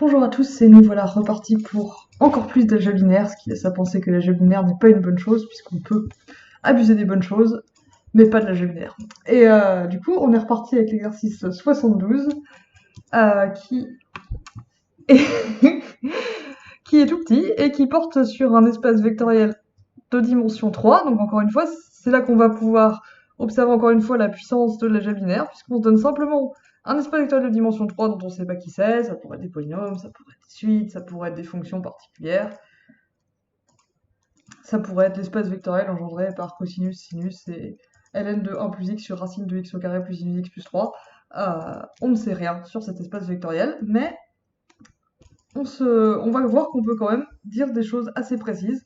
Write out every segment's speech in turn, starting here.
Bonjour à tous, et nous voilà repartis pour encore plus d'algèbre binaire, ce qui laisse à penser que l'algèbre binaire n'est pas une bonne chose, puisqu'on peut abuser des bonnes choses, mais pas de l'algèbre binaire. Et du coup, on est reparti avec l'exercice 72, qui est qui est tout petit, et qui porte sur un espace vectoriel de dimension 3, donc encore une fois, c'est là qu'on va pouvoir observer encore une fois la puissance de l'algèbre binaire, puisqu'on se donne simplement un espace vectoriel de dimension 3 dont on ne sait pas qui c'est, ça pourrait être des polynômes, ça pourrait être des suites, ça pourrait être des fonctions particulières, ça pourrait être l'espace vectoriel engendré par cosinus, sinus et ln de 1 plus x sur racine de x au carré plus sinus x plus 3. On ne sait rien sur cet espace vectoriel, mais on va voir qu'on peut quand même dire des choses assez précises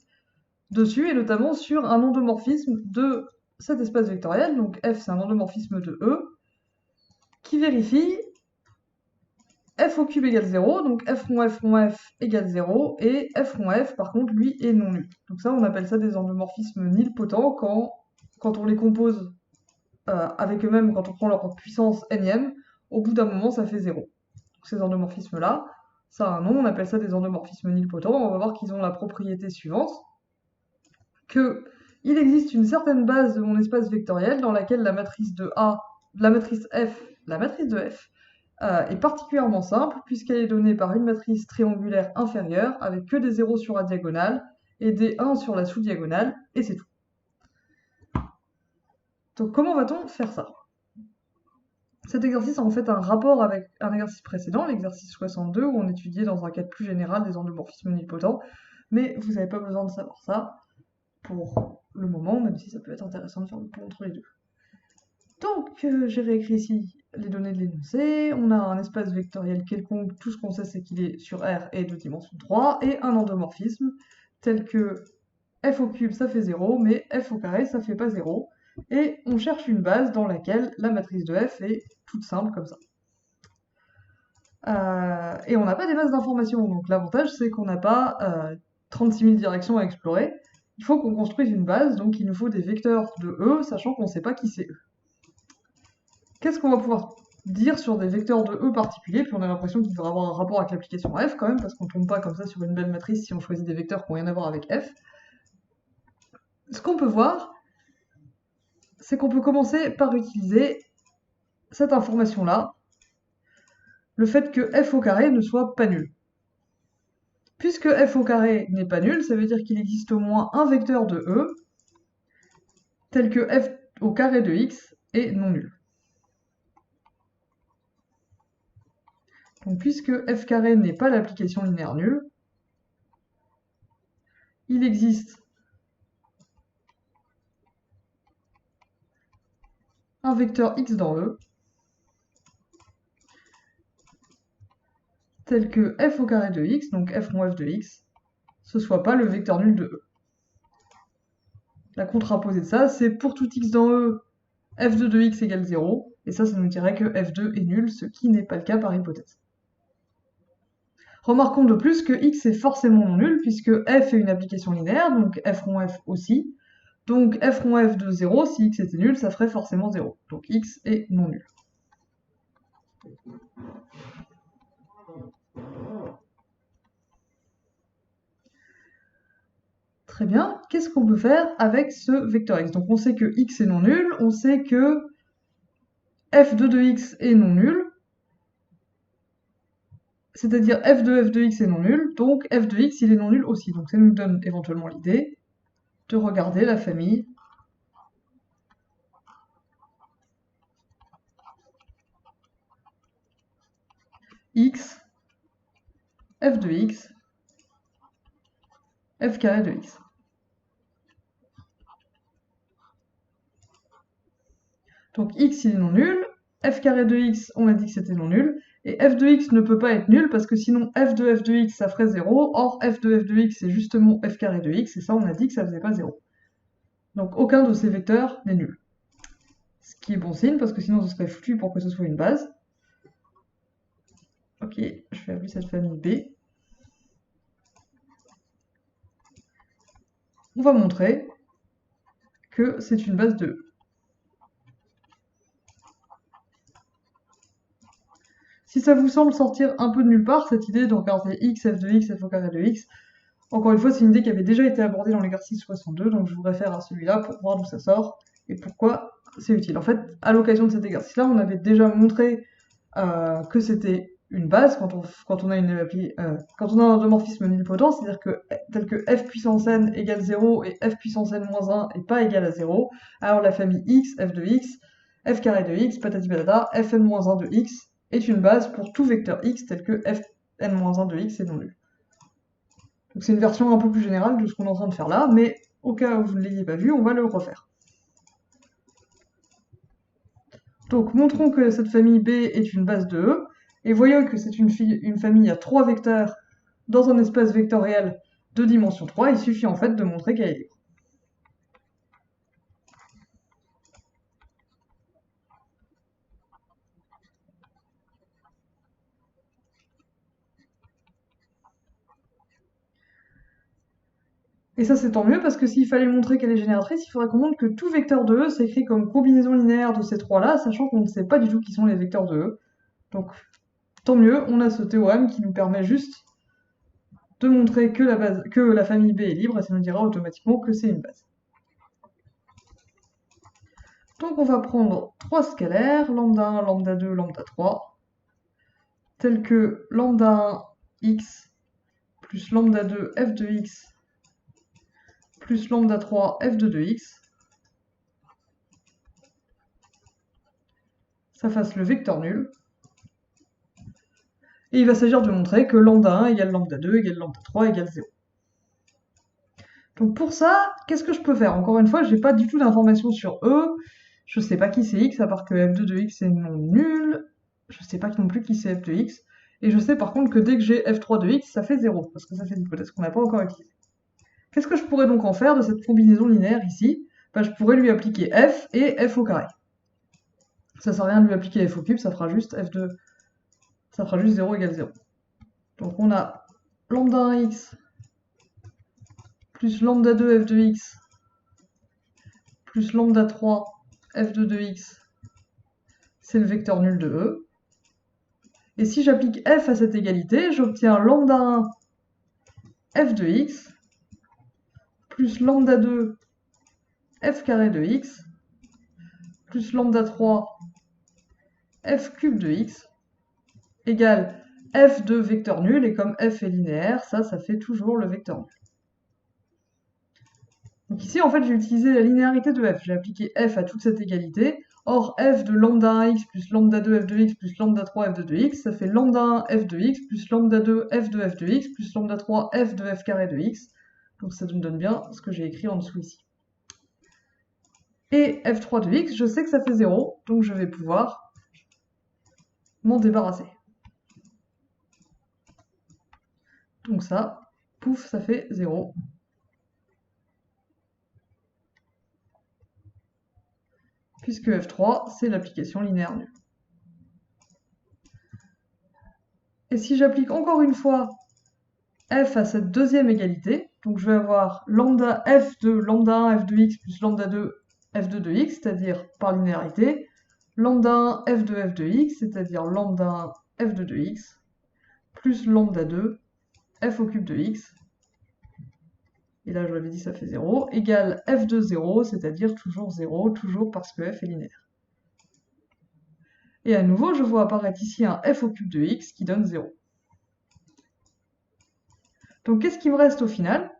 dessus, et notamment sur un endomorphisme de cet espace vectoriel. Donc f, c'est un endomorphisme de E, qui vérifie f au cube égale 0, donc f rond f égale 0, et f rond f, par contre, lui, est non nul. Donc ça, on appelle ça des endomorphismes nilpotents quand on les compose avec eux-mêmes, quand on prend leur puissance nème, au bout d'un moment, ça fait 0. Donc ces endomorphismes-là, ça a un nom, on appelle ça des endomorphismes nilpotents. On va voir qu'ils ont la propriété suivante, que il existe une certaine base de mon espace vectoriel dans laquelle la matrice de A, la matrice de F, est particulièrement simple puisqu'elle est donnée par une matrice triangulaire inférieure avec que des 0 sur la diagonale et des 1 sur la sous-diagonale, et c'est tout. Donc comment va-t-on faire ça? Cet exercice a en fait un rapport avec un exercice précédent, l'exercice 62, où on étudiait dans un cadre plus général des endomorphismes nilpotents, mais vous n'avez pas besoin de savoir ça pour le moment, même si ça peut être intéressant de faire le pont entre les deux. Donc, j'ai réécrit ici les données de l'énoncé. On a un espace vectoriel quelconque, tout ce qu'on sait c'est qu'il est sur R et de dimension 3, et un endomorphisme, tel que f au cube ça fait 0, mais f au carré ça fait pas 0. Et on cherche une base dans laquelle la matrice de f est toute simple comme ça. Et on n'a pas des masses d'informations, donc l'avantage c'est qu'on n'a pas 36 000 directions à explorer. Il faut qu'on construise une base, donc il nous faut des vecteurs de E, sachant qu'on ne sait pas qui c'est E. Qu'est-ce qu'on va pouvoir dire sur des vecteurs de E particuliers? Puis on a l'impression qu'il devrait avoir un rapport avec l'application F quand même, parce qu'on ne tombe pas comme ça sur une belle matrice si on choisit des vecteurs qui n'ont rien à voir avec F. Ce qu'on peut voir, c'est qu'on peut commencer par utiliser cette information-là, le fait que f au carré ne soit pas nul. Puisque f au carré n'est pas nul, ça veut dire qu'il existe au moins un vecteur de E, tel que f au carré de x est non nul. Donc puisque f carré n'est pas l'application linéaire nulle, il existe un vecteur x dans E, tel que f au carré de x, donc f rond f de x, ce soit pas le vecteur nul de E. La contraposée de ça, c'est pour tout x dans E, f2 de x égale 0, et ça nous dirait que f2 est nul, ce qui n'est pas le cas par hypothèse. Remarquons de plus que x est forcément non nul, puisque f est une application linéaire, donc f rond f aussi. Donc f rond f de 0, si x était nul, ça ferait forcément 0. Donc x est non nul. Très bien, qu'est-ce qu'on peut faire avec ce vecteur x? Donc on sait que x est non nul, on sait que f2 de x est non nul, c'est-à-dire f de x est non nul, donc f de x il est non nul aussi. Donc ça nous donne éventuellement l'idée de regarder la famille x, f de x, f carré de x. Donc x il est non nul, f carré de x on a dit que c'était non nul, et f de x ne peut pas être nul parce que sinon f de x ça ferait 0, or f de x c'est justement f carré de x, et ça on a dit que ça faisait pas 0. Donc aucun de ces vecteurs n'est nul. Ce qui est bon signe parce que sinon ce serait foutu pour que ce soit une base. Ok, je vais appeler cette famille B. On va montrer que c'est une base de E. Si ça vous semble sortir un peu de nulle part, cette idée de regarder x, f de x, f au carré de x, encore une fois, c'est une idée qui avait déjà été abordée dans l'exercice 62, donc je vous réfère à celui-là pour voir d'où ça sort et pourquoi c'est utile. En fait, à l'occasion de cet exercice-là, on avait déjà montré que c'était une base quand on a un endomorphisme nilpotent, c'est-à-dire que tel que f puissance n égale 0 et f puissance n moins 1 n'est pas égal à 0, alors la famille x, f de x, f carré de x, patati patata, fn moins 1 de x est une base pour tout vecteur x tel que fn moins 1 de x est non nul. Donc c'est une version un peu plus générale de ce qu'on est en train de faire là, mais au cas où vous ne l'ayez pas vu, on va le refaire. Donc montrons que cette famille B est une base de E, et voyons que c'est une famille à 3 vecteurs dans un espace vectoriel de dimension 3, il suffit en fait de montrer qu'elle est libre. Et ça c'est tant mieux parce que s'il fallait montrer qu'elle est génératrice, il faudrait qu'on montre que tout vecteur de E s'écrit comme combinaison linéaire de ces trois-là, sachant qu'on ne sait pas du tout qui sont les vecteurs de E. Donc tant mieux, on a ce théorème qui nous permet juste de montrer que la famille B est libre, et ça nous dira automatiquement que c'est une base. Donc on va prendre trois scalaires, lambda 1, lambda 2, lambda 3, tels que lambda 1 x plus lambda 2 f de x plus lambda 3 f de 2x. Ça fasse le vecteur nul. Et il va s'agir de montrer que lambda 1 égale lambda 2 égale lambda 3 égale 0. Donc pour ça, qu'est-ce que je peux faire? Encore une fois, j'ai pas du tout d'informations sur E, je sais pas qui c'est x, à part que f2 de x est non nul, je sais pas non plus qui c'est f de x, et je sais par contre que dès que j'ai f3 de x, ça fait 0, parce que ça fait une hypothèse qu'on n'a pas encore utilisée. Qu'est-ce que je pourrais donc en faire de cette combinaison linéaire ici? Ben, je pourrais lui appliquer f et f au carré. Ça sert à rien de lui appliquer f au cube, ça fera juste f2, ça fera juste 0 égale 0. Donc on a lambda 1x plus lambda 2 f de x plus lambda 3 f de 2x, c'est le vecteur nul de E. Et si j'applique f à cette égalité, j'obtiens lambda 1 f de x plus lambda 2 f carré de x plus lambda 3 f cube de x égale f de vecteur nul, et comme f est linéaire, ça fait toujours le vecteur nul. Donc ici, en fait, j'ai utilisé la linéarité de f. J'ai appliqué f à toute cette égalité. Or, f de lambda 1x plus lambda 2 f de x plus lambda 3 f de 2x, ça fait lambda 1 f de x plus lambda 2 f de x plus lambda 3 f de f carré de x. Donc ça me donne bien ce que j'ai écrit en dessous ici. Et f3 de x, je sais que ça fait 0, donc je vais pouvoir m'en débarrasser. Donc ça, pouf, ça fait 0. Puisque f3, c'est l'application linéaire nulle. Et si j'applique encore une fois f à cette deuxième égalité, donc je vais avoir lambda f de lambda 1 f de x plus lambda 2 f de 2x, c'est-à-dire par linéarité, lambda 1 f de x, c'est-à-dire lambda 1 f de 2x, plus lambda 2 f au cube de x, et là je l'avais dit ça fait 0, égale f de 0, c'est-à-dire toujours 0, toujours parce que f est linéaire. Et à nouveau, je vois apparaître ici un f au cube de x qui donne 0. Donc qu'est-ce qui me reste au final?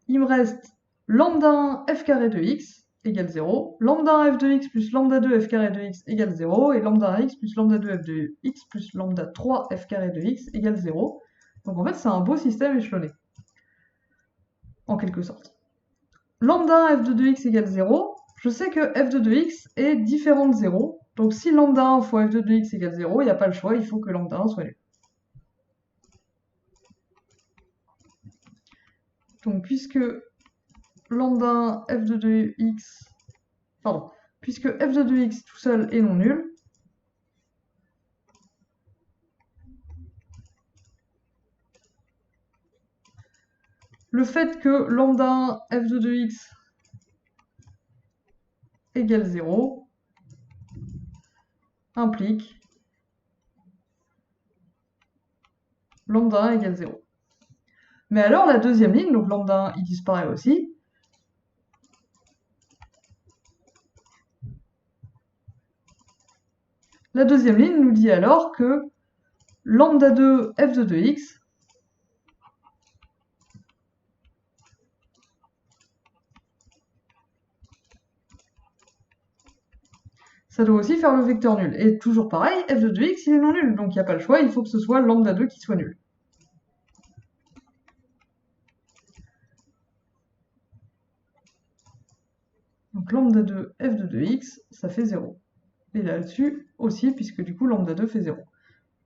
Il me reste lambda 1 f carré de x égale 0, lambda 1 f de x plus lambda 2 f carré de x égale 0, et lambda 1 x plus lambda 2 f de x plus lambda 3 f carré de x égale 0. Donc en fait, c'est un beau système échelonné, en quelque sorte. Lambda 1 f de 2x égale 0, je sais que f de 2x est différent de 0, donc si lambda 1 fois f de 2x égale 0, il n'y a pas le choix, il faut que lambda 1 soit nul. Donc puisque lambda 1 f de 2x, pardon, puisque f de 2x tout seul est non nul, le fait que lambda 1 f de 2x égale 0 implique lambda 1 égale 0. Mais alors la deuxième ligne, donc lambda 1, il disparaît aussi. La deuxième ligne nous dit alors que lambda 2 f de 2x ça doit aussi faire le vecteur nul. Et toujours pareil, f de 2x il est non nul, donc il n'y a pas le choix, il faut que ce soit lambda 2 qui soit nul. Donc lambda 2 f de 2x, ça fait 0. Et là-dessus aussi, puisque du coup lambda 2 fait 0.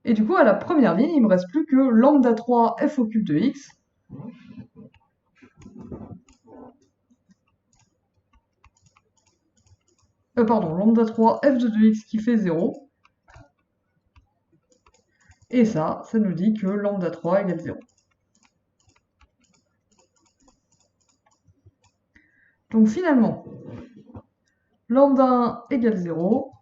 Et du coup, à la première ligne, il me reste plus que lambda 3 f au cube de x. Pardon, lambda 3 f de 2x qui fait 0. Et ça nous dit que lambda 3 égale 0. Donc finalement, lambda 1 égale 0,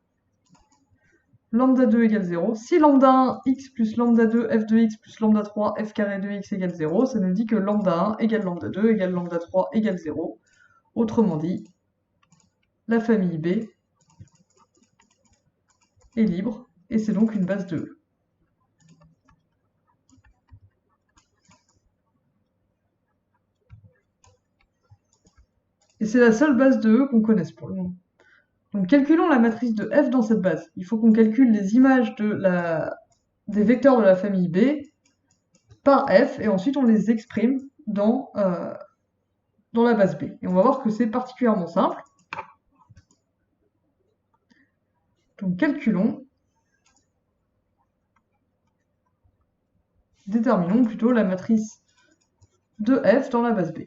lambda 2 égale 0. Si lambda 1 x plus lambda 2 f de x plus lambda 3 f carré de x égale 0, ça nous dit que lambda 1 égale lambda 2 égale lambda 3 égale 0. Autrement dit, la famille B est libre, et c'est donc une base de E. Et c'est la seule base de E qu'on connaisse pour le moment. Donc calculons la matrice de f dans cette base. Il faut qu'on calcule les images des vecteurs de la famille B par f, et ensuite on les exprime dans la base B. Et on va voir que c'est particulièrement simple. Donc calculons, déterminons plutôt la matrice de f dans la base B.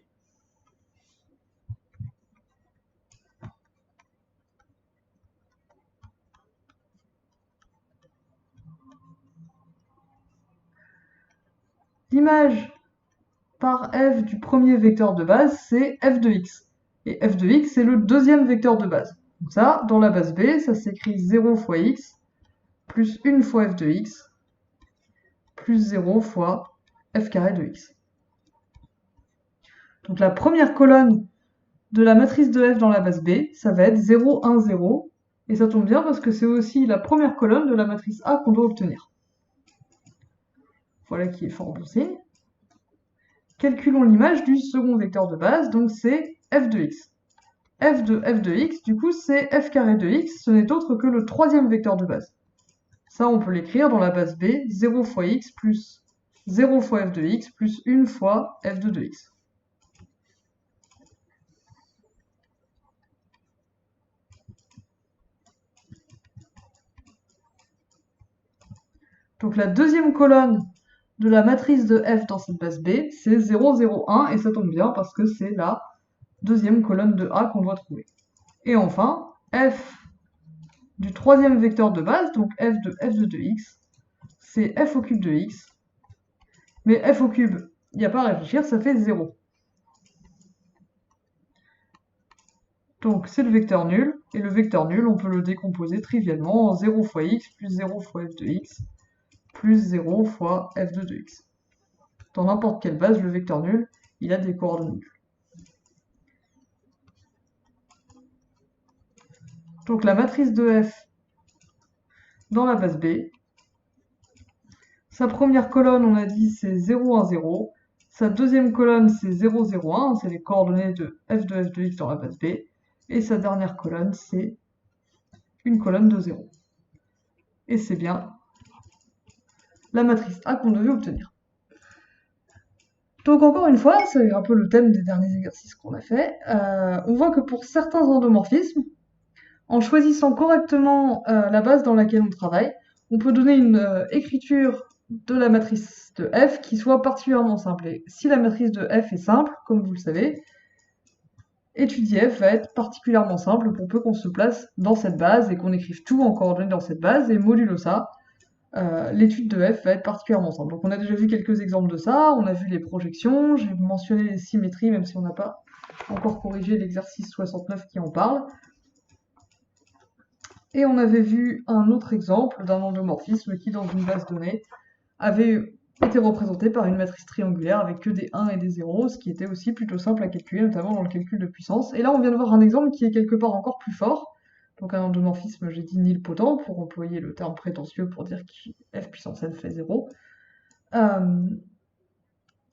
L'image par f du premier vecteur de base, c'est f de x. Et f de x, c'est le deuxième vecteur de base. Donc ça, dans la base B, ça s'écrit 0 fois x, plus 1 fois f de x, plus 0 fois f carré de x. Donc la première colonne de la matrice de f dans la base B, ça va être 0, 1, 0. Et ça tombe bien parce que c'est aussi la première colonne de la matrice A qu'on doit obtenir. Voilà qui est fort bon signe. Calculons l'image du second vecteur de base, donc c'est f de x. F de x, du coup, c'est f carré de x, ce n'est autre que le troisième vecteur de base. Ça, on peut l'écrire dans la base B, 0 fois x plus 0 fois f de x plus 1 fois f de 2x. Donc la deuxième colonne de la matrice de f dans cette base B, c'est 0, 0, 1, et ça tombe bien parce que c'est la deuxième colonne de A qu'on doit trouver. Et enfin, f du troisième vecteur de base, donc f de 2x, c'est f au cube de x. Mais f au cube, il n'y a pas à réfléchir, ça fait 0. Donc c'est le vecteur nul, et le vecteur nul, on peut le décomposer trivialement en 0 fois x plus 0 fois f de x plus 0 fois f de 2x. Dans n'importe quelle base, le vecteur nul, il a des coordonnées nulles. Donc la matrice de f dans la base B, sa première colonne, on a dit, c'est 0, 1, 0. Sa deuxième colonne, c'est 0, 0, 1, c'est les coordonnées de f de x dans la base B. Et sa dernière colonne, c'est une colonne de 0. Et c'est bien la matrice A qu'on devait obtenir. Donc encore une fois, c'est un peu le thème des derniers exercices qu'on a fait. On voit que pour certains endomorphismes, en choisissant correctement la base dans laquelle on travaille, on peut donner une écriture de la matrice de f qui soit particulièrement simple. Et si la matrice de f est simple, comme vous le savez, étudier f va être particulièrement simple pour peu qu'on se place dans cette base et qu'on écrive tout en coordonnées dans cette base, et modulo ça, l'étude de f va être particulièrement simple. Donc on a déjà vu quelques exemples de ça, on a vu les projections, j'ai mentionné les symétries, même si on n'a pas encore corrigé l'exercice 69 qui en parle. Et on avait vu un autre exemple d'un endomorphisme qui, dans une base donnée, avait était représenté par une matrice triangulaire avec que des 1 et des 0, ce qui était aussi plutôt simple à calculer, notamment dans le calcul de puissance. Et là, on vient de voir un exemple qui est quelque part encore plus fort. Donc un endomorphisme, j'ai dit nilpotent, pour employer le terme prétentieux pour dire que f puissance n fait 0. On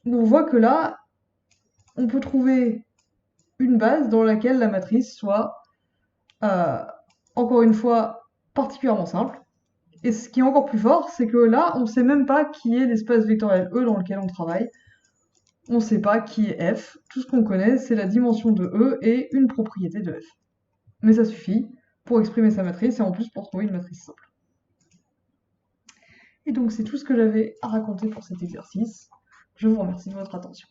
voit que là, on peut trouver une base dans laquelle la matrice soit, euh, encore une fois, particulièrement simple. Et ce qui est encore plus fort, c'est que là, on ne sait même pas qui est l'espace vectoriel E dans lequel on travaille. On ne sait pas qui est F. Tout ce qu'on connaît, c'est la dimension de E et une propriété de F. Mais ça suffit pour exprimer sa matrice et en plus pour trouver une matrice simple. Et donc c'est tout ce que j'avais à raconter pour cet exercice. Je vous remercie de votre attention.